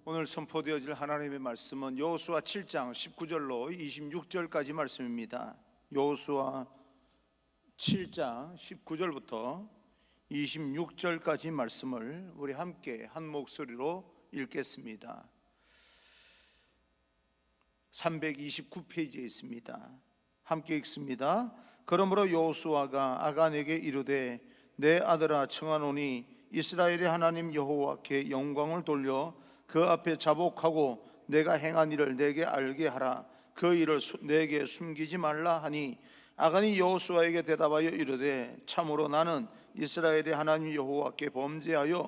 오늘 선포되어질 하나님의 말씀은 여호수아 7장 19절로 26절까지 말씀입니다. 여호수아 7장 19절부터 26절까지 말씀을 우리 함께 한 목소리로 읽겠습니다. 329페이지에 있습니다. 함께 읽습니다. 그러므로 여호수아가 아간에게 이르되 내 아들아 청하노니 이스라엘의 하나님 여호와께 영광을 돌려 그 앞에 자복하고 내가 행한 일을 내게 알게 하라. 그 일을 내게 숨기지 말라 하니 아간이 여호수아에게 대답하여 이르되 참으로 나는 이스라엘의 하나님 여호와께 범죄하여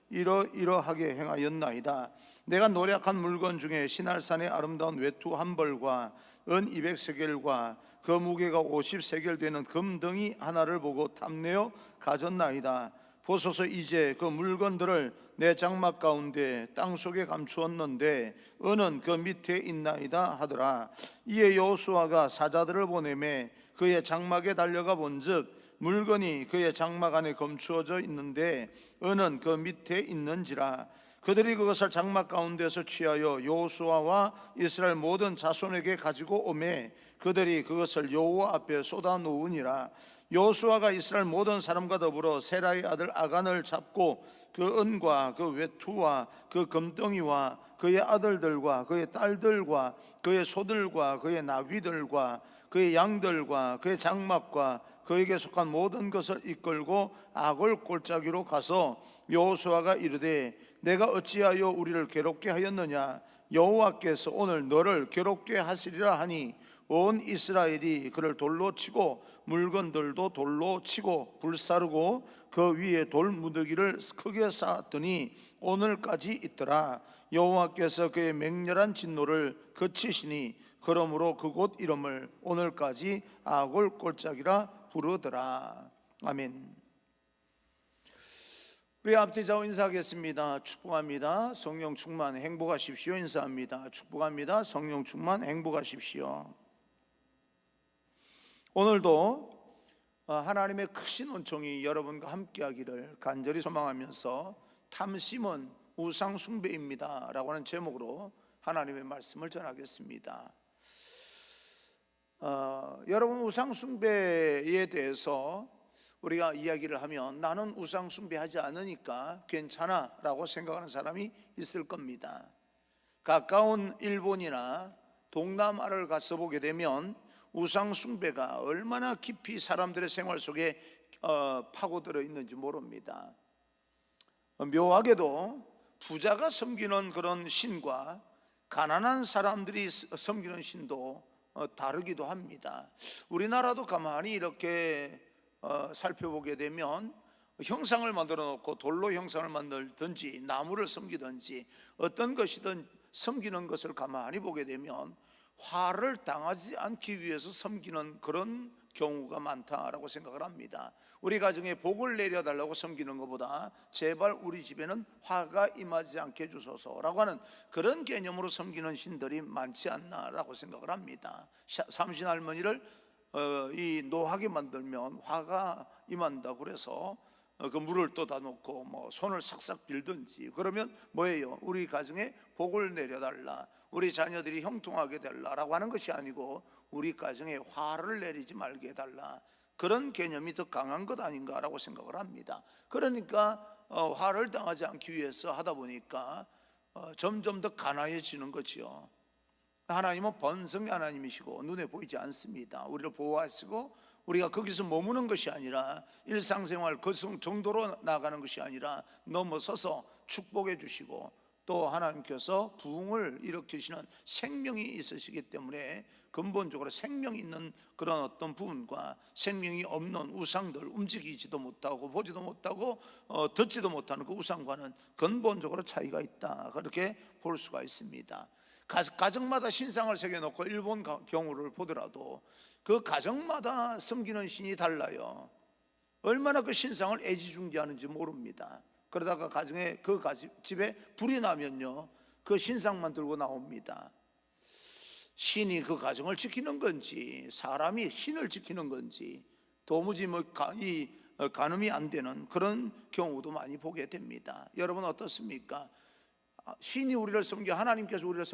이러하게 행하였나이다. 내가 노력한 물건 중에 시날산의 아름다운 외투 한 벌과 은 200세겔과 그 무게가 50세겔 되는 금덩이 하나를 보고 탐내어 가졌나이다. 보소서 이제 그 물건들을 내 장막 가운데 땅속에 감추었는데 은은 그 밑에 있나이다 하더라. 이에 여호수아가 사자들을 보내매 그의 장막에 달려가 본즉 물건이 그의 장막 안에 감추어져 있는데 은은 그 밑에 있는지라. 그들이 그것을 장막 가운데서 취하여 여호수아와 이스라엘 모든 자손에게 가지고 오매 그들이 그것을 여호와 앞에 쏟아 놓으니라. 여호수아가 이스라엘 모든 사람과 더불어 세라의 아들 아간을 잡고 그 은과 그 외투와 그 금덩이와 그의 아들들과 그의 딸들과 그의 소들과 그의 나귀들과 그의 양들과 그의 장막과 그에게 속한 모든 것을 이끌고 아골 골짜기로 가서 여호수아가 이르되 내가 어찌하여 우리를 괴롭게 하였느냐. 여호와께서 오늘 너를 괴롭게 하시리라 하니 온 이스라엘이 그를 돌로 치고 물건들도 돌로 치고 불사르고 그 위에 돌 무더기를 크게 쌓았더니 오늘까지 있더라. 여호와께서 그의 맹렬한 진노를 그치시니 그러므로 그곳 이름을 오늘까지 아골 골짜기라 부르더라. 아멘. 우리 앞뒤좌우 인사하겠습니다. 축복합니다. 성령 충만 행복하십시오. 인사합니다. 축복합니다. 성령 충만 행복하십시오. 오늘도 하나님의 크신 은총이 여러분과 함께하기를 간절히 소망하면서 탐심은 우상 숭배입니다 라고 하는 제목으로 하나님의 말씀을 전하겠습니다. 여러분, 우상 숭배에 대해서 우리가 이야기를 하면 나는 우상 숭배하지 않으니까 괜찮아 라고 생각하는 사람이 있을 겁니다. 가까운 일본이나 동남아를 가서 보게 되면 우상 숭배가 얼마나 깊이 사람들의 생활 속에 파고들어 있는지 모릅니다. 묘하게도 부자가 섬기는 그런 신과 가난한 사람들이 섬기는 신도 다르기도 합니다. 우리나라도 가만히 이렇게 살펴보게 되면 형상을 만들어 놓고 돌로 형상을 만들든지 나무를 섬기든지 어떤 것이든 섬기는 것을 가만히 보게 되면 화를 당하지 않기 위해서 섬기는 그런 경우가 많다라고 생각을 합니다. 우리 가정에 복을 내려달라고 섬기는 것보다 제발 우리 집에는 화가 임하지 않게 해주소서라고 하는 그런 개념으로 섬기는 신들이 많지 않나라고 생각을 합니다. 삼신 할머니를 이 노하게 만들면 화가 임한다고 그래서 그 물을 떠다 놓고 뭐 손을 싹싹 빌든지 그러면 뭐예요? 우리 가정에 복을 내려달라, 우리 자녀들이 형통하게 달라라고 하는 것이 아니고 우리 가정에 화를 내리지 말게 해달라, 그런 개념이 더 강한 것 아닌가라고 생각을 합니다. 그러니까 화를 당하지 않기 위해서 하다 보니까 점점 더 가난해지는 거지요. 하나님은 번성의 하나님이시고 눈에 보이지 않습니다. 우리를 보호하시고 우리가 거기서 머무는 것이 아니라 일상생활 그 정도로 나가는 것이 아니라 넘어서서 축복해 주시고 또 하나님께서 부흥을 일으키시는 생명이 있으시기 때문에 근본적으로 생명이 있는 그런 어떤 부분과 생명이 없는 우상들, 움직이지도 못하고 보지도 못하고 듣지도 못하는 그 우상과는 근본적으로 차이가 있다, 그렇게 볼 수가 있습니다. 가정마다 신상을 새겨놓고 일본 경우를 보더라도 그 가정마다 섬기는 신이 달라요. 얼마나 그 신상을 애지중지하는지 모릅니다. 그러다가 가정에 그 집에 불이 나면요 그 신상만 들고 나옵니다. 신이 그 가정을 지키는 건지 사람이 신을 지키는 건지 도무지 가늠이 안 되는 그런 경우도 많이 보게 됩니다. 여러분 어떻습니까? 신이 우리를 섬겨 하나님께서 우리를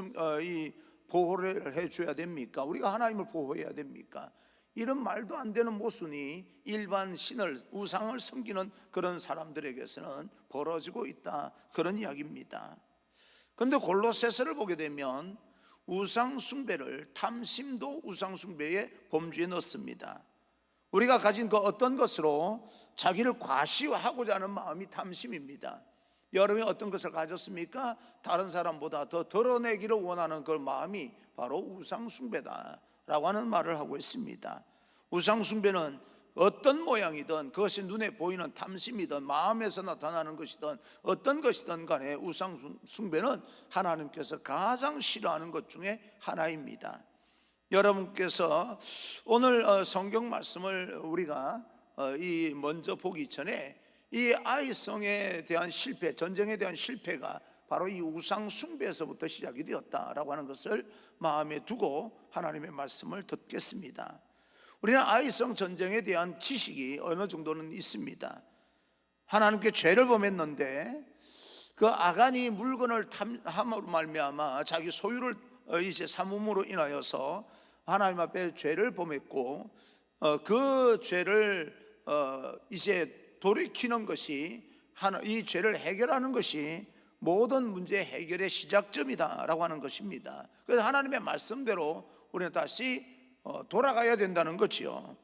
보호를 해줘야 됩니까? 우리가 하나님을 보호해야 됩니까? 이런 말도 안 되는 모순이 일반 신을, 우상을 섬기는 그런 사람들에게서는 벌어지고 있다, 그런 이야기입니다. 그런데 골로새서를 보게 되면 우상 숭배를, 탐심도 우상 숭배의 범주에 넣습니다. 우리가 가진 그 어떤 것으로 자기를 과시하고자 하는 마음이 탐심입니다. 여러분이 어떤 것을 가졌습니까? 다른 사람보다 더 드러내기를 원하는 그 마음이 바로 우상 숭배다라고 하는 말을 하고 있습니다. 우상 숭배는 어떤 모양이든, 그것이 눈에 보이는 탐심이든 마음에서 나타나는 것이든 어떤 것이든 간에 우상 숭배는 하나님께서 가장 싫어하는 것 중에 하나입니다. 여러분께서 오늘 성경 말씀을 우리가 먼저 보기 전에 이 아이성에 대한 실패, 전쟁에 대한 실패가 바로 이 우상 숭배에서부터 시작이 되었다라고 하는 것을 마음에 두고 하나님의 말씀을 듣겠습니다. 우리는 아이성 전쟁에 대한 지식이 어느 정도는 있습니다. 하나님께 죄를 범했는데 그 아간이 물건을 탐함으로 말미암아 자기 소유를 이제 삼음으로 인하여서 하나님 앞에 죄를 범했고, 그 죄를 이제 돌이키는 것이, 이 죄를 해결하는 것이 모든 문제 해결의 시작점이다라고 하는 것입니다. 그래서 하나님의 말씀대로 우리는 다시 돌아가야 된다는 거지요.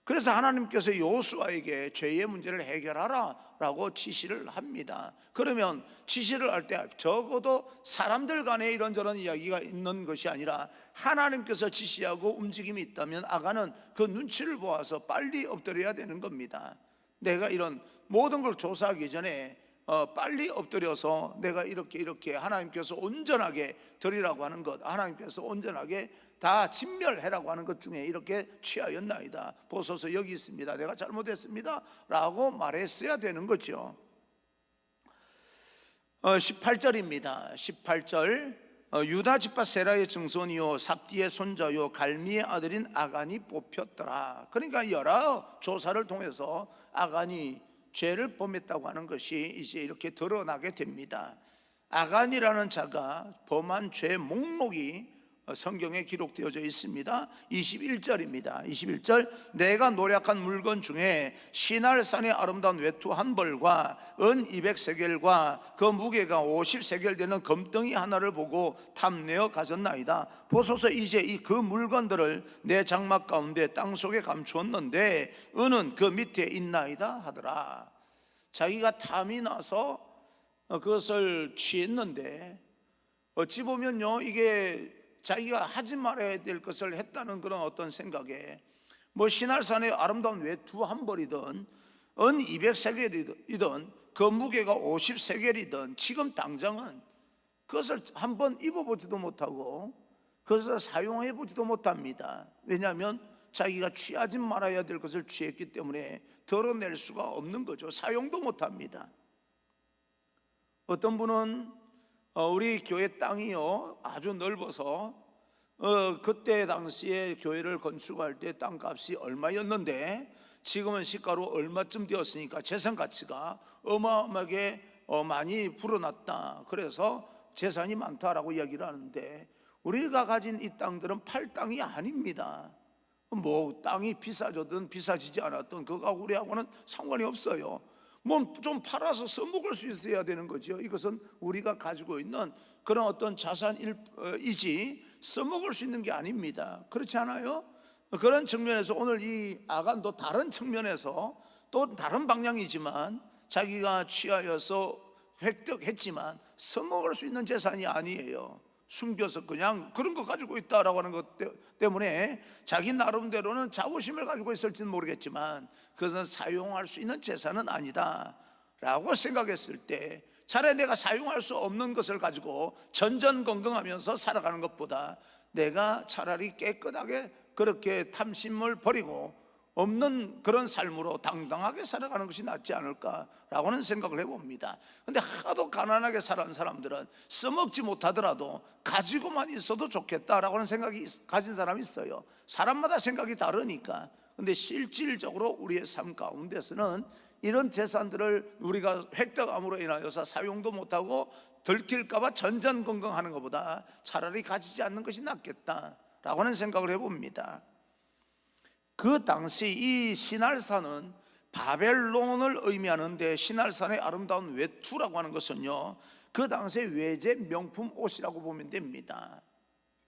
그래서 하나님께서 여호수아에게 죄의 문제를 해결하라 라고 지시를 합니다. 그러면 지시를 할 때 적어도 사람들 간에 이런저런 이야기가 있는 것이 아니라 하나님께서 지시하고 움직임이 있다면 아간은 그 눈치를 보아서 빨리 엎드려야 되는 겁니다. 내가 이런 모든 걸 조사하기 전에 빨리 엎드려서 내가 이렇게 하나님께서 온전하게 드리라고 하는 것, 하나님께서 온전하게 다 진멸해라고 하는 것 중에 이렇게 취하였나이다, 보소서 여기 있습니다, 내가 잘못했습니다 라고 말했어야 되는 거죠. 18절입니다 18절, 유다 지파 세라의 증손이요 삽디의 손자요 갈미의 아들인 아간이 뽑혔더라. 그러니까 여러 조사를 통해서 아간이 죄를 범했다고 하는 것이 이제 이렇게 드러나게 됩니다. 아간이라는 자가 범한 죄 목록이 성경에 기록되어져 있습니다. 21절입니다 21절, 내가 노력한 물건 중에 시날산의 아름다운 외투 한 벌과 은 200세겔과 그 무게가 50세겔 되는 금덩이 하나를 보고 탐내어 가졌나이다. 보소서 이제 그 물건들을 내 장막 가운데 땅속에 감추었는데 은은 그 밑에 있나이다 하더라. 자기가 탐이 나서 그것을 취했는데 어찌 보면요, 이게 자기가 하지 말아야 될 것을 했다는 그런 어떤 생각에 시날산의 아름다운 외투 한 벌이든 은 200세겔이든 그 무게가 50세겔이든 지금 당장은 그것을 한번 입어보지도 못하고 그것을 사용해보지도 못합니다. 왜냐하면 자기가 취하지 말아야 될 것을 취했기 때문에 드러낼 수가 없는 거죠. 사용도 못합니다. 어떤 분은 우리 교회 땅이요 아주 넓어서 그때 당시에 교회를 건축할 때 땅값이 얼마였는데 지금은 시가로 얼마쯤 되었으니까 재산 가치가 어마어마하게 많이 불어났다, 그래서 재산이 많다라고 이야기를 하는데, 우리가 가진 이 땅들은 팔 땅이 아닙니다. 땅이 비싸졌든 비싸지지 않았든 그거하고 우리하고는 상관이 없어요. 좀 팔아서 써먹을 수 있어야 되는 거죠. 이것은 우리가 가지고 있는 그런 어떤 자산이지 써먹을 수 있는 게 아닙니다. 그렇지 않아요? 그런 측면에서 오늘 이 아간도 다른 측면에서 또 다른 방향이지만 자기가 취하여서 획득했지만 써먹을 수 있는 재산이 아니에요. 숨겨서 그냥 그런 거 가지고 있다라고 하는 것 때문에 자기 나름대로는 자부심을 가지고 있을지는 모르겠지만 그것은 사용할 수 있는 재산은 아니다 라고 생각했을 때, 차라리 내가 사용할 수 없는 것을 가지고 전전긍긍하면서 살아가는 것보다 내가 차라리 깨끗하게 그렇게 탐심을 버리고 없는 그런 삶으로 당당하게 살아가는 것이 낫지 않을까라고 하는 생각을 해봅니다. 근데 하도 가난하게 살아온 사람들은 써먹지 못하더라도 가지고만 있어도 좋겠다라고 하는 생각이 가진 사람이 있어요. 사람마다 생각이 다르니까. 근데 실질적으로 우리의 삶 가운데서는 이런 재산들을 우리가 획득함으로 인하여서 사용도 못하고 들킬까봐 전전긍긍하는 것보다 차라리 가지지 않는 것이 낫겠다라고 하는 생각을 해봅니다. 그 당시 이 시날산은 바벨론을 의미하는데, 시날산의 아름다운 외투라고 하는 것은요, 그 당시의 외제 명품 옷이라고 보면 됩니다.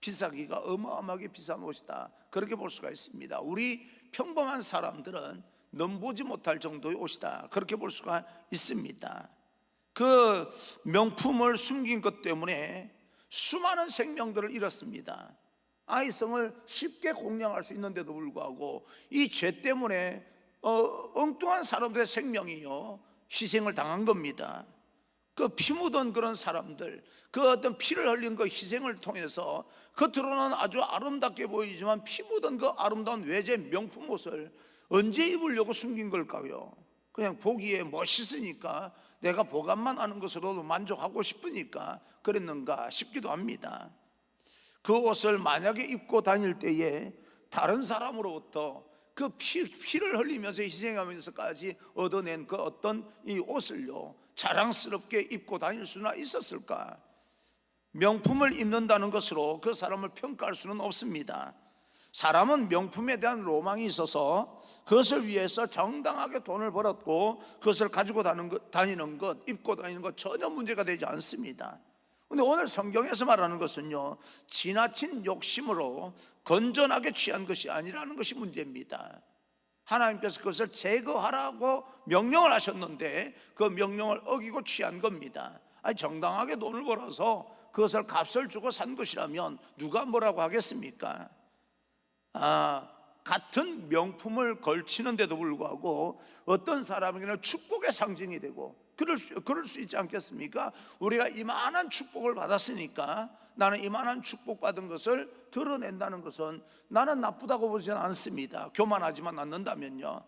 비싸기가 어마어마하게 비싼 옷이다, 그렇게 볼 수가 있습니다. 우리 평범한 사람들은 넘보지 못할 정도의 옷이다, 그렇게 볼 수가 있습니다. 그 명품을 숨긴 것 때문에 수많은 생명들을 잃었습니다. 아이성을 쉽게 공략할 수 있는데도 불구하고 이 죄 때문에 엉뚱한 사람들의 생명이요, 희생을 당한 겁니다. 그 피 묻은 그런 사람들, 그 어떤 피를 흘린 그 희생을 통해서 겉으로는 아주 아름답게 보이지만 피 묻은 그 아름다운 외제 명품 옷을 언제 입으려고 숨긴 걸까요? 그냥 보기에 멋있으니까, 내가 보관만 하는 것으로도 만족하고 싶으니까 그랬는가 싶기도 합니다. 그 옷을 만약에 입고 다닐 때에 다른 사람으로부터 그 피를 흘리면서 희생하면서까지 얻어낸 그 어떤 이 옷을요, 자랑스럽게 입고 다닐 수나 있었을까? 명품을 입는다는 것으로 그 사람을 평가할 수는 없습니다. 사람은 명품에 대한 로망이 있어서 그것을 위해서 정당하게 돈을 벌었고 그것을 가지고 다니는 것, 입고 다니는 것 전혀 문제가 되지 않습니다. 그런데 오늘 성경에서 말하는 것은요, 지나친 욕심으로 건전하게 취한 것이 아니라는 것이 문제입니다. 하나님께서 그것을 제거하라고 명령을 하셨는데 그 명령을 어기고 취한 겁니다. 아니, 정당하게 돈을 벌어서 그것을 값을 주고 산 것이라면 누가 뭐라고 하겠습니까? 같은 명품을 걸치는데도 불구하고 어떤 사람에게는 축복의 상징이 되고, 그럴 수 있지 않겠습니까? 우리가 이만한 축복을 받았으니까 나는 이만한 축복받은 것을 드러낸다는 것은 나는 나쁘다고 보지는 않습니다. 교만하지만 않는다면요.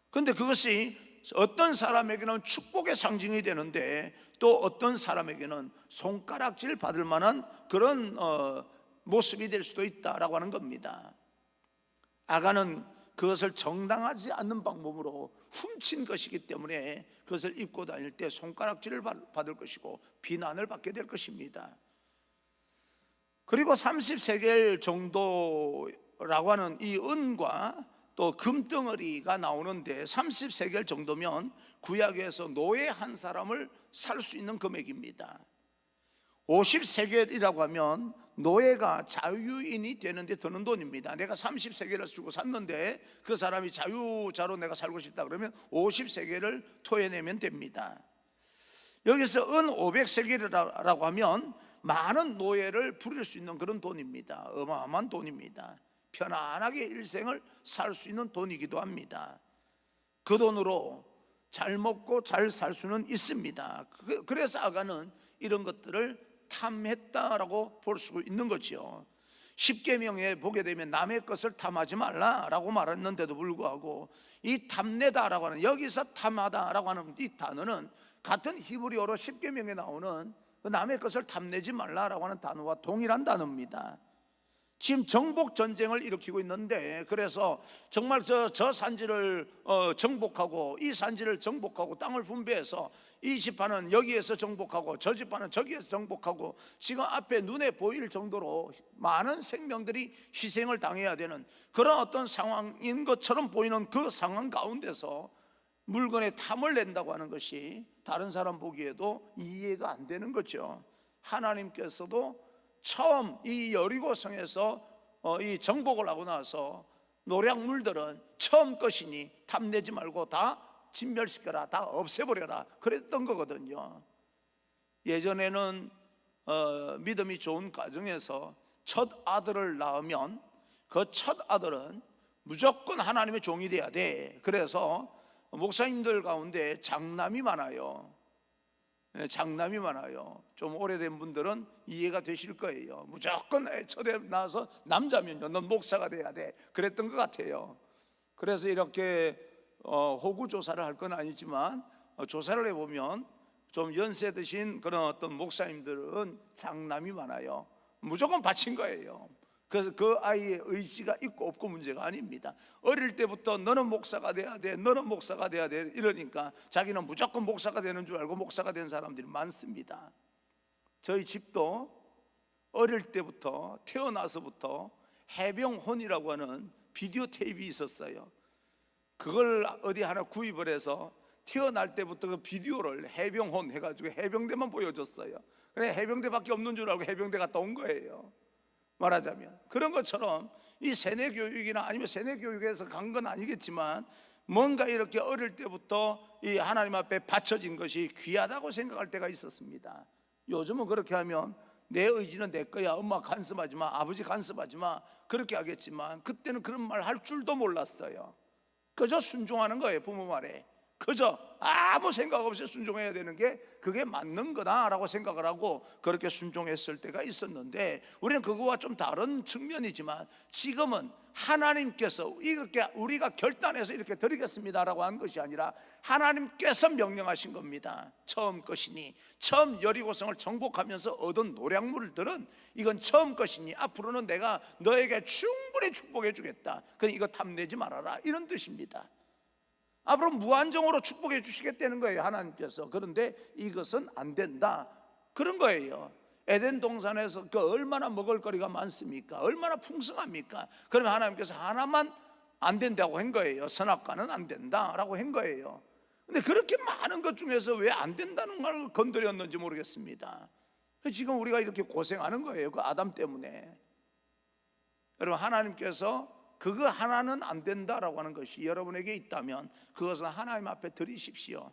그런데 그것이 어떤 사람에게는 축복의 상징이 되는데 또 어떤 사람에게는 손가락질 받을 만한 그런 모습이 될 수도 있다라고 하는 겁니다. 아간은 그것을 정당하지 않는 방법으로 훔친 것이기 때문에 그것을 입고 다닐 때 손가락질을 받을 것이고 비난을 받게 될 것입니다. 그리고 30세겔 정도라고 하는 이 은과 또 금덩어리가 나오는데, 30세겔 정도면 구약에서 노예 한 사람을 살 수 있는 금액입니다. 50세겔이라고 하면 노예가 자유인이 되는데 드는 돈입니다. 내가 30세겔을 주고 샀는데 그 사람이 자유자로 내가 살고 싶다 그러면 50세겔을 토해내면 됩니다. 여기서 은 500세겔이라고 하면 많은 노예를 부릴 수 있는 그런 돈입니다. 어마어마한 돈입니다. 편안하게 일생을 살 수 있는 돈이기도 합니다. 그 돈으로 잘 먹고 잘 살 수는 있습니다. 그래서 아간은 이런 것들을 탐했다라고 볼 수 있는 거죠. 십계명에 보게 되면 남의 것을 탐하지 말라라고 말했는데도 불구하고 이 탐내다라고 하는, 여기서 탐하다라고 하는 이 단어는 같은 히브리어로 십계명에 나오는 남의 것을 탐내지 말라라고 하는 단어와 동일한 단어입니다. 지금 정복 전쟁을 일으키고 있는데, 그래서 정말 저 산지를 정복하고 이 산지를 정복하고 땅을 분배해서 이 지파는 여기에서 정복하고 저 지파는 저기에서 정복하고, 지금 앞에 눈에 보일 정도로 많은 생명들이 희생을 당해야 되는 그런 어떤 상황인 것처럼 보이는 그 상황 가운데서 물건에 탐을 낸다고 하는 것이 다른 사람 보기에도 이해가 안 되는 거죠. 하나님께서도 처음 이 여리고성에서 이 정복을 하고 나서 노략물들은 처음 것이니 탐내지 말고 다 진멸시켜라, 다 없애버려라, 그랬던 거거든요. 예전에는 믿음이 좋은 가정에서 첫 아들을 낳으면 그 첫 아들은 무조건 하나님의 종이 돼야 돼. 그래서 목사님들 가운데 장남이 많아요. 장남이 많아요. 좀 오래된 분들은 이해가 되실 거예요. 무조건 첫에 나와서 남자면요, 넌 목사가 돼야 돼, 그랬던 것 같아요. 그래서 이렇게 호구 조사를 할 건 아니지만 조사를 해보면 좀 연세 드신 그런 어떤 목사님들은 장남이 많아요. 무조건 바친 거예요. 그래서 그 아이의 의지가 있고 없고 문제가 아닙니다. 어릴 때부터 너는 목사가 돼야 돼, 너는 목사가 돼야 돼, 이러니까 자기는 무조건 목사가 되는 줄 알고 목사가 된 사람들이 많습니다. 저희 집도 어릴 때부터 태어나서부터 해병혼이라고 하는 비디오 테이프 있었어요. 그걸 어디 하나 구입을 해서 태어날 때부터 그 비디오를 해병혼 해가지고 해병대만 보여줬어요. 그래 해병대밖에 없는 줄 알고 해병대 갔다 온 거예요. 말하자면 그런 것처럼 이 세뇌 교육이나 아니면 세뇌 교육에서 간 건 아니겠지만 뭔가 이렇게 어릴 때부터 이 하나님 앞에 바쳐진 것이 귀하다고 생각할 때가 있었습니다. 요즘은 그렇게 하면 내 의지는 내 거야, 엄마 간섭하지 마, 아버지 간섭하지 마, 그렇게 하겠지만 그때는 그런 말 할 줄도 몰랐어요. 그저 순종하는 거예요. 부모 말에 그저 아무 생각 없이 순종해야 되는 게 그게 맞는 거다라고 생각을 하고 그렇게 순종했을 때가 있었는데, 우리는 그거와 좀 다른 측면이지만 지금은 하나님께서 이렇게 우리가 결단해서 이렇게 드리겠습니다라고 한 것이 아니라 하나님께서 명령하신 겁니다. 처음 것이니, 처음 여리고성을 정복하면서 얻은 노략물들은 이건 처음 것이니 앞으로는 내가 너에게 충분히 축복해 주겠다. 그러니 이거 탐내지 말아라, 이런 뜻입니다. 앞으로 무한정으로 축복해 주시겠다는 거예요, 하나님께서. 그런데 이것은 안 된다, 그런 거예요. 에덴 동산에서 그 얼마나 먹을 거리가 많습니까? 얼마나 풍성합니까? 그러면 하나님께서 하나만 안 된다고 한 거예요. 선악과는 안 된다라고 한 거예요. 근데 그렇게 많은 것 중에서 왜 안 된다는 걸 건드렸는지 모르겠습니다. 지금 우리가 이렇게 고생하는 거예요, 그 아담 때문에. 여러분, 하나님께서 그거 하나는 안 된다라고 하는 것이 여러분에게 있다면 그것은 하나님 앞에 드리십시오.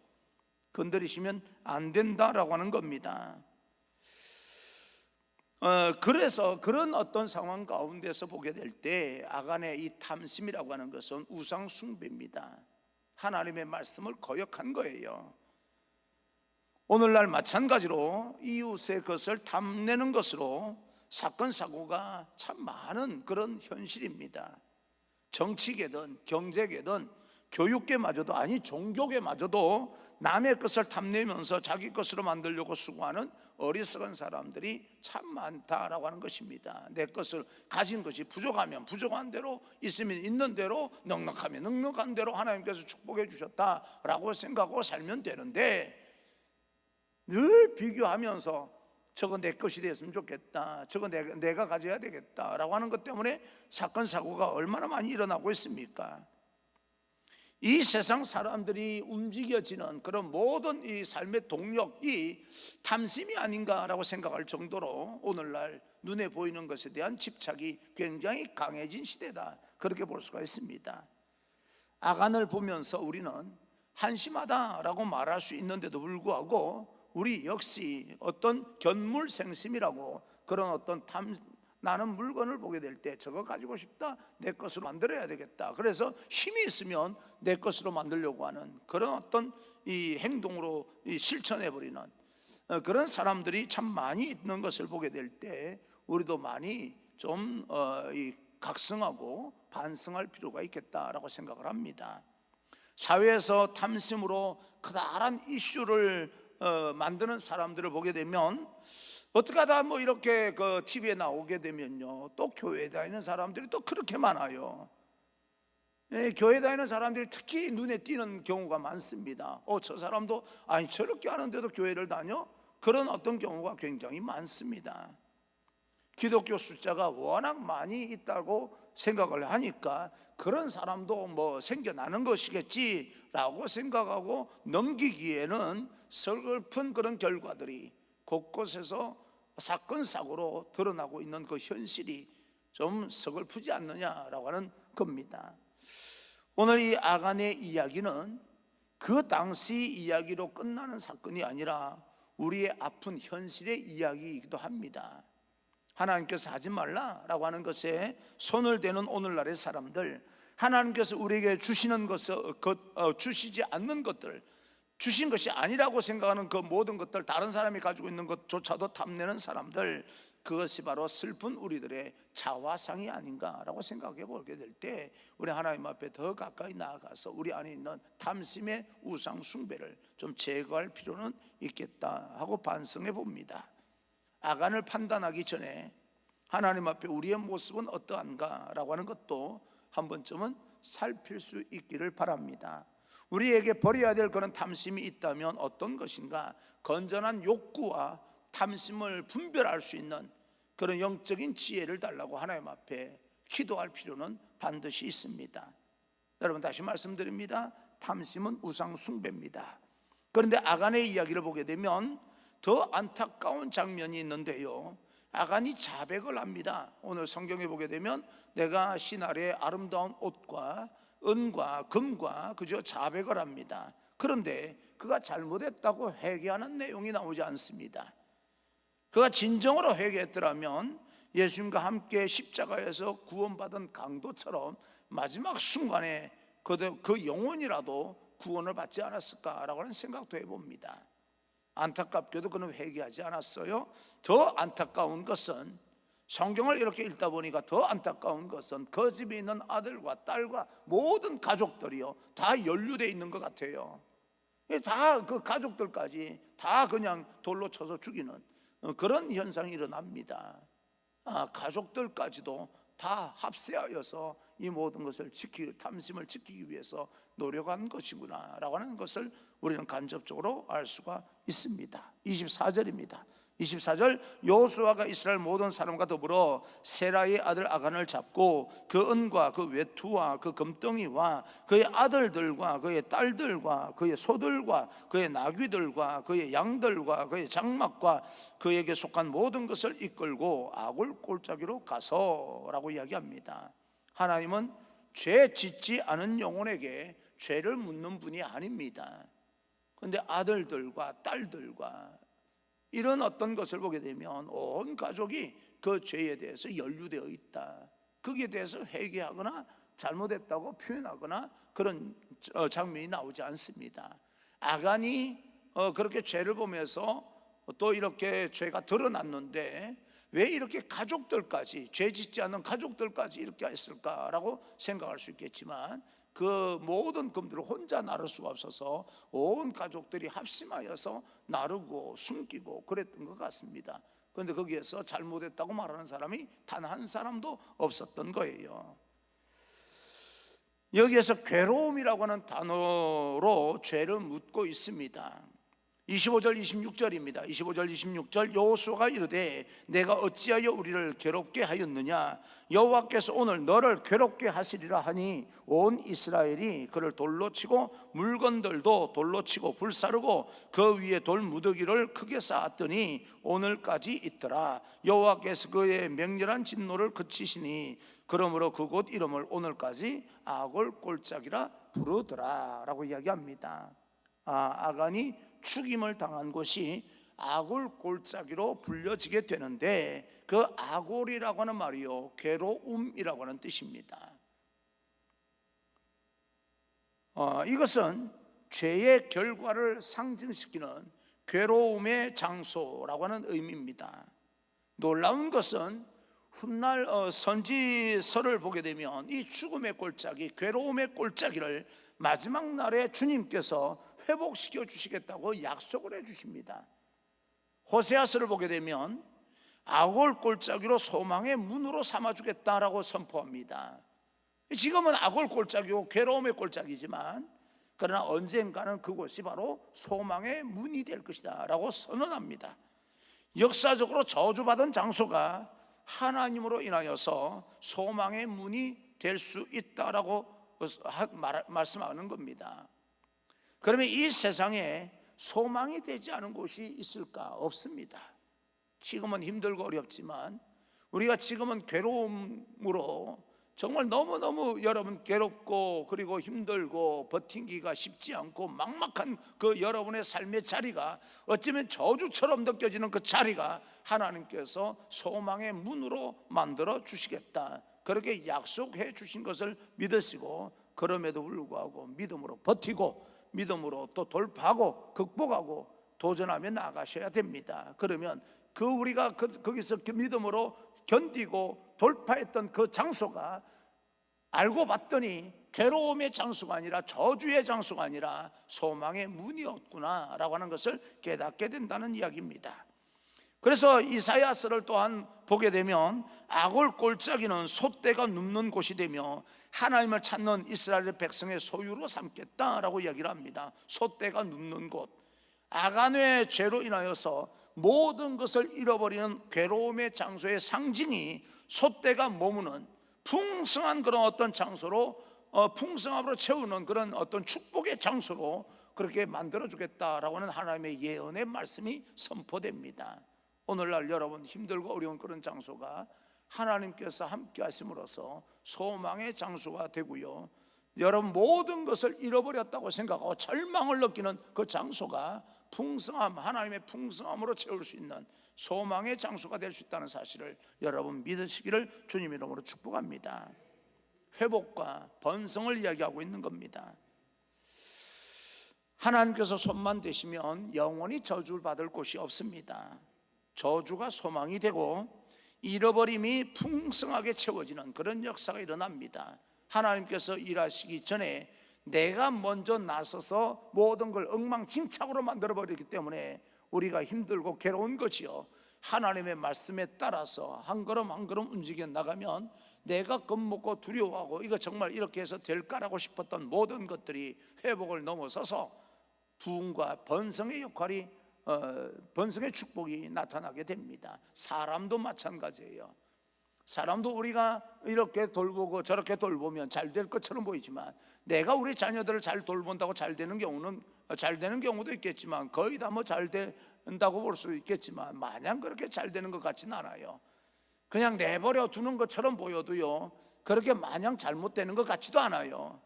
건드리시면 안 된다라고 하는 겁니다. 그래서 그런 어떤 상황 가운데서 보게 될 때 아간의 이 탐심이라고 하는 것은 우상 숭배입니다. 하나님의 말씀을 거역한 거예요. 오늘날 마찬가지로 이웃의 것을 탐내는 것으로 사건 사고가 참 많은 그런 현실입니다. 정치계든 경제계든 교육계마저도, 아니 종교계마저도 남의 것을 탐내면서 자기 것으로 만들려고 수고하는 어리석은 사람들이 참 많다라고 하는 것입니다. 내 것을 가진 것이 부족하면 부족한 대로, 있으면 있는 대로, 넉넉하면 넉넉한 대로 하나님께서 축복해 주셨다라고 생각하고 살면 되는데, 늘 비교하면서 저거 내 것이 됐으면 좋겠다, 저거 내가 가져야 되겠다라고 하는 것 때문에 사건 사고가 얼마나 많이 일어나고 있습니까? 이 세상 사람들이 움직여지는 그런 모든 이 삶의 동력이 탐심이 아닌가라고 생각할 정도로 오늘날 눈에 보이는 것에 대한 집착이 굉장히 강해진 시대다, 그렇게 볼 수가 있습니다. 아간을 보면서 우리는 한심하다라고 말할 수 있는데도 불구하고 우리 역시 어떤 견물생심이라고, 그런 어떤 나는 물건을 보게 될 때 저거 가지고 싶다, 내 것으로 만들어야 되겠다, 그래서 힘이 있으면 내 것으로 만들려고 하는 그런 어떤 이 행동으로 실천해버리는 그런 사람들이 참 많이 있는 것을 보게 될 때 우리도 많이 좀 각성하고 반성할 필요가 있겠다라고 생각을 합니다. 사회에서 탐심으로 커다란 이슈를 만드는 사람들을 보게 되면 어떻게 하다 뭐 이렇게 그 TV에 나오게 되면요, 또 교회 다니는 사람들이 또 그렇게 많아요. 교회 다니는 사람들이 특히 눈에 띄는 경우가 많습니다. 저 사람도 아니 저렇게 하는데도 교회를 다녀? 그런 어떤 경우가 굉장히 많습니다. 기독교 숫자가 워낙 많이 있다고 생각을 하니까 그런 사람도 뭐 생겨나는 것이겠지라고 생각하고 넘기기에는 슬픈 그런 결과들이 곳곳에서 사건 사고로 드러나고 있는 그 현실이 좀 서글프지 않느냐라고 하는 겁니다. 오늘 이 아간의 이야기는 그 당시 이야기로 끝나는 사건이 아니라 우리의 아픈 현실의 이야기이기도 합니다. 하나님께서 하지 말라라고 하는 것에 손을 대는 오늘날의 사람들, 하나님께서 우리에게 주시는 것을 주시지 않는 것들, 주신 것이 아니라고 생각하는 그 모든 것들, 다른 사람이 가지고 있는 것조차도 탐내는 사람들, 그것이 바로 슬픈 우리들의 자화상이 아닌가라고 생각해 보게 될 때 우리 하나님 앞에 더 가까이 나아가서 우리 안에 있는 탐심의 우상 숭배를 좀 제거할 필요는 있겠다 하고 반성해 봅니다. 아간을 판단하기 전에 하나님 앞에 우리의 모습은 어떠한가라고 하는 것도 한 번쯤은 살필 수 있기를 바랍니다. 우리에게 버려야 될 그런 탐심이 있다면 어떤 것인가? 건전한 욕구와 탐심을 분별할 수 있는 그런 영적인 지혜를 달라고 하나님 앞에 기도할 필요는 반드시 있습니다. 여러분, 다시 말씀드립니다. 탐심은 우상 숭배입니다. 그런데 아간의 이야기를 보게 되면 더 안타까운 장면이 있는데요, 아간이 자백을 합니다. 오늘 성경에 보게 되면 내가 신하의 아름다운 옷과 은과 금과 그저 자백을 합니다. 그런데 그가 잘못했다고 회개하는 내용이 나오지 않습니다. 그가 진정으로 회개했더라면 예수님과 함께 십자가에서 구원받은 강도처럼 마지막 순간에 그 영혼이라도 구원을 받지 않았을까라고 하는 생각도 해봅니다. 안타깝게도 그는 회개하지 않았어요. 더 안타까운 것은, 성경을 이렇게 읽다 보니까 더 안타까운 것은 그 집에 있는 아들과 딸과 모든 가족들이요 다 연루되어 있는 것 같아요. 다 그 가족들까지 다 그냥 돌로 쳐서 죽이는 그런 현상이 일어납니다. 가족들까지도 다 합세하여서 이 모든 것을 탐심을 지키기 위해서 노력한 것이구나 라고 하는 것을 우리는 간접적으로 알 수가 있습니다. 24절입니다. 24절, 여호수아가 이스라엘 모든 사람과 더불어 세라의 아들 아간을 잡고 그 은과 그 외투와 그 금덩이와 그의 아들들과 그의 딸들과 그의 소들과 그의 나귀들과 그의 양들과 그의 장막과 그에게 속한 모든 것을 이끌고 아굴 골짜기로 가서라고 이야기합니다. 하나님은 죄 짓지 않은 영혼에게 죄를 묻는 분이 아닙니다. 그런데 아들들과 딸들과 이런 어떤 것을 보게 되면 온 가족이 그 죄에 대해서 연루되어 있다, 거기에 대해서 회개하거나 잘못했다고 표현하거나 그런 장면이 나오지 않습니다. 아간이 그렇게 죄를 보면서 또 이렇게 죄가 드러났는데 왜 이렇게 가족들까지, 죄 짓지 않는 가족들까지 이렇게 했을까라고 생각할 수 있겠지만, 그 모든 금들을 혼자 나를 수가 없어서 온 가족들이 합심하여서 나르고 숨기고 그랬던 것 같습니다. 그런데 거기에서 잘못했다고 말하는 사람이 단 한 사람도 없었던 거예요. 여기에서 괴로움이라고 하는 단어로 죄를 묻고 있습니다. 25절 26절입니다. 25절 26절, 여호수아가 이르되 내가 어찌하여 우리를 괴롭게 하였느냐, 여호와께서 오늘 너를 괴롭게 하시리라 하니 온 이스라엘이 그를 돌로 치고 물건들도 돌로 치고 불사르고 그 위에 돌 무더기를 크게 쌓았더니 오늘까지 있더라. 여호와께서 그의 맹렬한 진노를 그치시니 그러므로 그곳 이름을 오늘까지 아골 골짜기라 부르더라 라고 이야기합니다. 아간이 죽임을 당한 곳이 아골 골짜기로 불려지게 되는데, 그 아골이라고 하는 말이요 괴로움이라고 하는 뜻입니다. 이것은 죄의 결과를 상징시키는 괴로움의 장소라고 하는 의미입니다. 놀라운 것은 훗날 선지서를 보게 되면 이 죽음의 골짜기, 괴로움의 골짜기를 마지막 날에 주님께서 회복시켜 주시겠다고 약속을 해 주십니다. 호세아서를 보게 되면 아골 골짜기로 소망의 문으로 삼아주겠다라고 선포합니다. 지금은 아골 골짜기고 괴로움의 골짜기지만, 그러나 언젠가는 그곳이 바로 소망의 문이 될 것이다 라고 선언합니다. 역사적으로 저주받은 장소가 하나님으로 인하여서 소망의 문이 될 수 있다라고 말씀하는 겁니다. 그러면 이 세상에 소망이 되지 않은 곳이 있을까? 없습니다. 지금은 힘들고 어렵지만 우리가 지금은 괴로움으로 정말 너무너무 여러분 괴롭고 그리고 힘들고 버티기가 쉽지 않고 막막한 그 여러분의 삶의 자리가 어쩌면 저주처럼 느껴지는 그 자리가 하나님께서 소망의 문으로 만들어 주시겠다, 그렇게 약속해 주신 것을 믿으시고, 그럼에도 불구하고 믿음으로 버티고 믿음으로 또 돌파하고 극복하고 도전하며 나가셔야 됩니다. 그러면 우리가 거기서 믿음으로 견디고 돌파했던 그 장소가 알고 봤더니 괴로움의 장소가 아니라 저주의 장소가 아니라 소망의 문이었구나 라고 하는 것을 깨닫게 된다는 이야기입니다. 그래서 이사야서를 또한 보게 되면 아골 골짜기는 솥대가 눕는 곳이 되며 하나님을 찾는 이스라엘 백성의 소유로 삼겠다라고 이야기를 합니다. 솥대가 눕는 곳, 아간의 죄로 인하여서 모든 것을 잃어버리는 괴로움의 장소의 상징이 솥대가 머무는 풍성한 그런 어떤 장소로, 풍성함으로 채우는 그런 어떤 축복의 장소로 그렇게 만들어 주겠다라고 하는 하나님의 예언의 말씀이 선포됩니다. 오늘날 여러분 힘들고 어려운 그런 장소가 하나님께서 함께 하심으로써 소망의 장소가 되고요, 여러분 모든 것을 잃어버렸다고 생각하고 절망을 느끼는 그 장소가 풍성함, 하나님의 풍성함으로 채울 수 있는 소망의 장소가 될 수 있다는 사실을 여러분 믿으시기를 주님 이름으로 축복합니다. 회복과 번성을 이야기하고 있는 겁니다. 하나님께서 손만 대시면 영원히 저주를 받을 곳이 없습니다. 저주가 소망이 되고 잃어버림이 풍성하게 채워지는 그런 역사가 일어납니다. 하나님께서 일하시기 전에 내가 먼저 나서서 모든 걸 엉망진창으로 만들어버리기 때문에 우리가 힘들고 괴로운 것이요, 하나님의 말씀에 따라서 한 걸음 한 걸음 움직여 나가면 내가 겁먹고 두려워하고 이거 정말 이렇게 해서 될까라고 싶었던 모든 것들이 회복을 넘어서서 부흥과 번성의 역할이, 번성의 축복이 나타나게 됩니다. 사람도 마찬가지예요. 사람도 우리가 이렇게 돌보고 저렇게 돌보면 잘 될 것처럼 보이지만, 내가 우리 자녀들을 잘 돌본다고 잘 되는 경우는 잘 되는 경우도 있겠지만 거의 다 뭐 잘 된다고 볼 수 있겠지만 마냥 그렇게 잘 되는 것 같지는 않아요. 그냥 내버려 두는 것처럼 보여도요, 그렇게 마냥 잘못되는 것 같지도 않아요.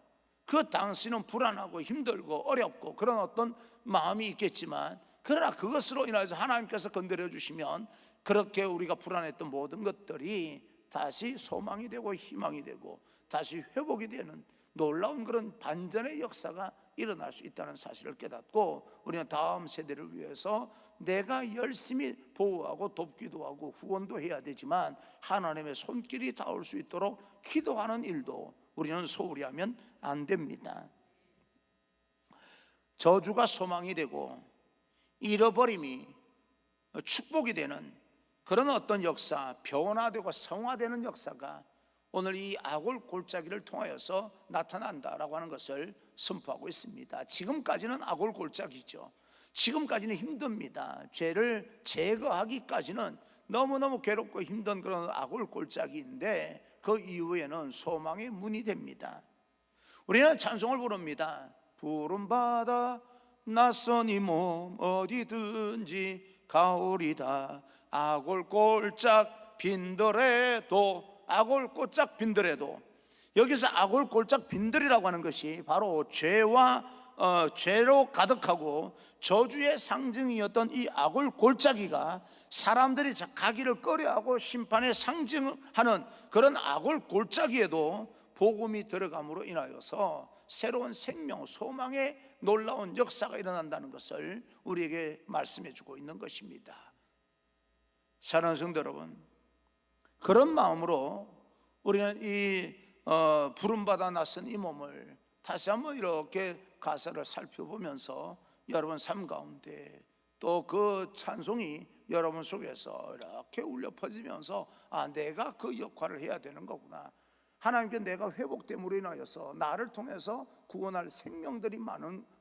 그 당시는 불안하고 힘들고 어렵고 그런 어떤 마음이 있겠지만, 그러나 그것으로 인해서 하나님께서 건드려 주시면 그렇게 우리가 불안했던 모든 것들이 다시 소망이 되고 희망이 되고 다시 회복이 되는 놀라운 그런 반전의 역사가 일어날 수 있다는 사실을 깨닫고, 우리는 다음 세대를 위해서 내가 열심히 보호하고 돕기도 하고 후원도 해야 되지만 하나님의 손길이 닿을 수 있도록 기도하는 일도 우리는 소홀히 하면 안 됩니다. 저주가 소망이 되고 잃어버림이 축복이 되는 그런 어떤 역사, 변화되고 성화되는 역사가 오늘 이 아골 골짜기를 통하여서 나타난다라고 하는 것을 선포하고 있습니다. 지금까지는 아골 골짜기죠. 지금까지는 힘듭니다. 죄를 제거하기까지는 너무너무 괴롭고 힘든 그런 아골 골짜기인데 그 이후에는 소망의 문이 됩니다. 우리는 찬송을 부릅니다. 푸른 바다 낯선 이 몸 어디든지 가오리다. 아골골짝 빈들에도, 아골골짝 빈들에도, 여기서 아골골짝 빈들이라고 하는 것이 바로 죄로 가득하고 저주의 상징이었던 이 아골골짜기가 사람들이 가기를 꺼려하고 심판의 상징하는 그런 아골골짜기에도 복음이 들어감으로 인하여서 새로운 생명, 소망의 놀라운 역사가 일어난다는 것을 우리에게 말씀해 주고 있는 것입니다. 사랑하는 성도 여러분, 그런 마음으로 우리는 이 부름받아 낯선 이 몸을 다시 한번 이렇게 가사를 살펴보면서 여러분 삶 가운데 또 그 찬송이 여러분 속에서 이렇게 울려 퍼지면서 내가 그 역할을 해야 되는 거구나. 하나님께 내가 회복됨으로 인하여서 나를 통해서 구원할 생명들이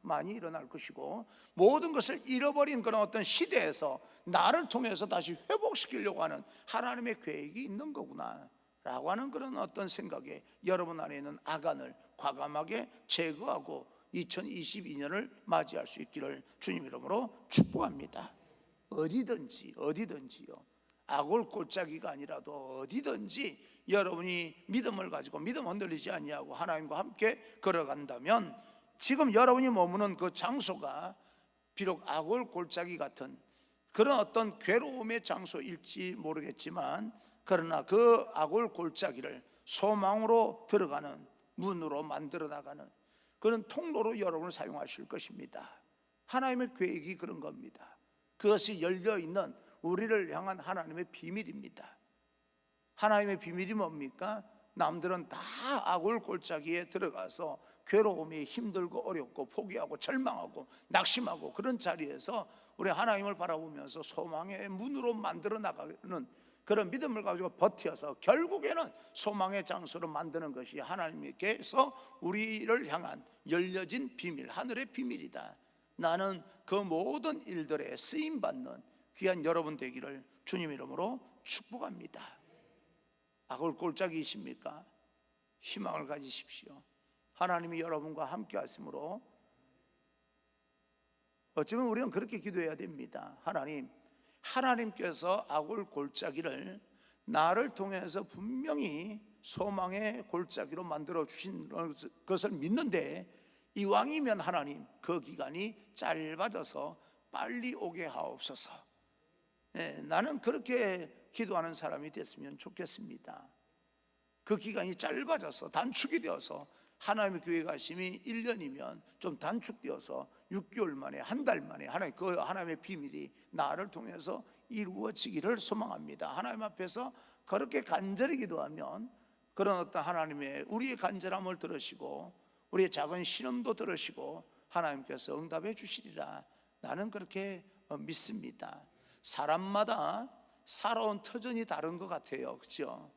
많이 일어날 것이고, 모든 것을 잃어버린 그런 어떤 시대에서 나를 통해서 다시 회복시키려고 하는 하나님의 계획이 있는 거구나 라고 하는 그런 어떤 생각에 여러분 안에 있는 악안을 과감하게 제거하고 2022년을 맞이할 수 있기를 주님 이름으로 축복합니다. 어디든지요, 아골 골짜기가 아니라도 어디든지 여러분이 믿음을 가지고 믿음 흔들리지 아니하고 하나님과 함께 걸어간다면, 지금 여러분이 머무는 그 장소가 비록 아골 골짜기 같은 그런 어떤 괴로움의 장소일지 모르겠지만, 그러나 그 아골 골짜기를 소망으로 들어가는 문으로 만들어 나가는 그런 통로로 여러분을 사용하실 것입니다. 하나님의 계획이 그런 겁니다. 그것이 열려있는 우리를 향한 하나님의 비밀입니다. 하나님의 비밀이 뭡니까? 남들은 다 아골 골짜기에 들어가서 괴로움이 힘들고 어렵고 포기하고 절망하고 낙심하고 그런 자리에서 우리 하나님을 바라보면서 소망의 문으로 만들어 나가는 그런 믿음을 가지고 버텨서 결국에는 소망의 장소로 만드는 것이 하나님께서 우리를 향한 열려진 비밀, 하늘의 비밀이다. 나는 그 모든 일들에 쓰임받는 귀한 여러분 되기를 주님 이름으로 축복합니다. 악을 골짜기이십니까? 희망을 가지십시오. 하나님이 여러분과 함께 하심으로 어쩌면 우리는 그렇게 기도해야 됩니다. 하나님께서 악을 골짜기를 나를 통해서 분명히 소망의 골짜기로 만들어 주신 것을 믿는데, 이왕이면 하나님 그 기간이 짧아져서 빨리 오게 하옵소서. 나는 그렇게 기도하는 사람이 됐으면 좋겠습니다. 그 기간이 짧아져서 단축이 되어서 하나님의 교회 가심이 1년이면 좀 단축되어서 6개월 만에, 한 달 만에 하나님의 비밀이 나를 통해서 이루어지기를 소망합니다. 하나님 앞에서 그렇게 간절히 기도하면 그런 어떤 하나님의 우리의 간절함을 들으시고 우리의 작은 신음도 들으시고 하나님께서 응답해 주시리라. 나는 그렇게 믿습니다. 사람마다 살아온 터전이 다른 것 같아요. 그렇죠?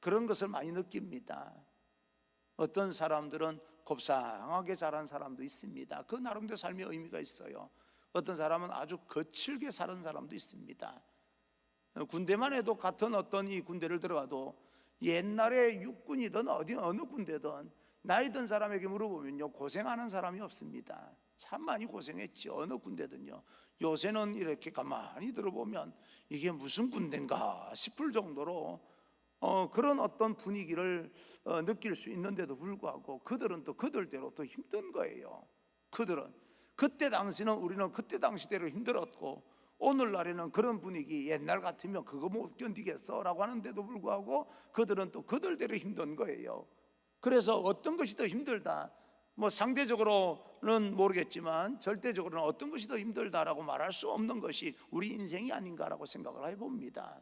그런 것을 많이 느낍니다. 어떤 사람들은 곱상하게 자란 사람도 있습니다. 그 나름대로 삶의 의미가 있어요. 어떤 사람은 아주 거칠게 사는 사람도 있습니다. 군대만 해도 같은 어떤 이 군대를 들어가도 옛날에 육군이든 어느 군대든 나이 든 사람에게 물어보면요, 고생하는 사람이 없습니다. 참 많이 고생했지, 어느 군대든요. 요새는 이렇게 가만히 들어보면 이게 무슨 군대인가 싶을 정도로 그런 어떤 분위기를 느낄 수 있는데도 불구하고 그들은 또 그들대로 또 힘든 거예요. 그들은 그때 당시는 우리는 그때 당시대로 힘들었고, 오늘날에는 그런 분위기 옛날 같으면 그거 못 견디겠어 라고 하는데도 불구하고 그들은 또 그들대로 힘든 거예요. 그래서 어떤 것이 더 힘들다, 뭐 상대적으로는 모르겠지만 절대적으로는 어떤 것이 더 힘들다라고 말할 수 없는 것이 우리 인생이 아닌가라고 생각을 해봅니다.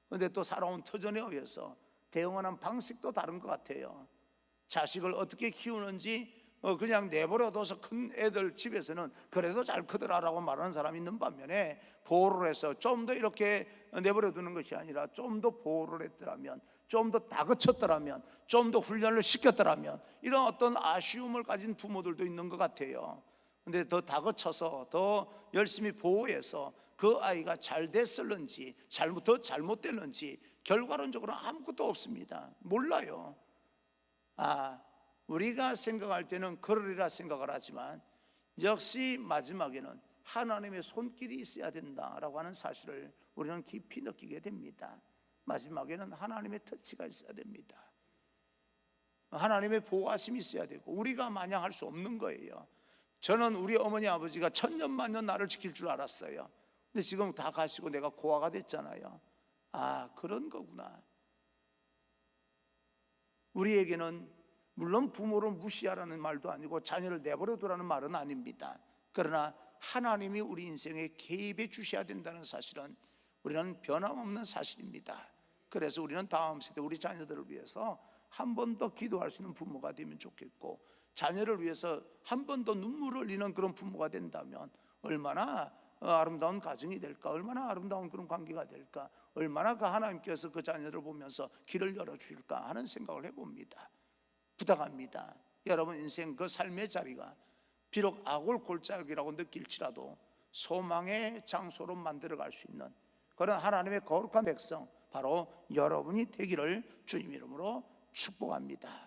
그런데 또 살아온 터전에 의해서 대응하는 방식도 다른 것 같아요. 자식을 어떻게 키우는지 그냥 내버려둬서 큰 애들 집에서는 그래도 잘 크더라라고 말하는 사람이 있는 반면에, 보호를 해서 좀 더 이렇게 내버려두는 것이 아니라 좀 더 보호를 했더라면, 좀 더 다그쳤더라면, 좀 더 훈련을 시켰더라면, 이런 어떤 아쉬움을 가진 부모들도 있는 것 같아요. 근데 더 다그쳐서 더 열심히 보호해서 그 아이가 잘 됐을는지 더 잘못됐는지 결과론적으로 아무것도 없습니다. 몰라요. 우리가 생각할 때는 그러리라 생각을 하지만 역시 마지막에는 하나님의 손길이 있어야 된다라고 하는 사실을 우리는 깊이 느끼게 됩니다. 마지막에는 하나님의 터치가 있어야 됩니다. 하나님의 보호하심이 있어야 되고, 우리가 마냥 할 수 없는 거예요. 저는 우리 어머니 아버지가 천년만년 나를 지킬 줄 알았어요. 근데 지금 다 가시고 내가 고아가 됐잖아요. 그런 거구나. 우리에게는 물론 부모를 무시하라는 말도 아니고 자녀를 내버려두라는 말은 아닙니다. 그러나 하나님이 우리 인생에 개입해 주셔야 된다는 사실은 우리는 변함없는 사실입니다. 그래서 우리는 다음 세대 우리 자녀들을 위해서 한 번 더 기도할 수 있는 부모가 되면 좋겠고, 자녀를 위해서 한 번 더 눈물을 흘리는 그런 부모가 된다면 얼마나 아름다운 가정이 될까, 얼마나 아름다운 그런 관계가 될까, 얼마나 그 하나님께서 그 자녀를 보면서 길을 열어주실까 하는 생각을 해봅니다. 부탁합니다. 여러분 인생 그 삶의 자리가 비록 악을 골짜기라고 느낄지라도 소망의 장소로 만들어갈 수 있는 그런 하나님의 거룩한 백성, 바로 여러분이 되기를 주님 이름으로 축복합니다.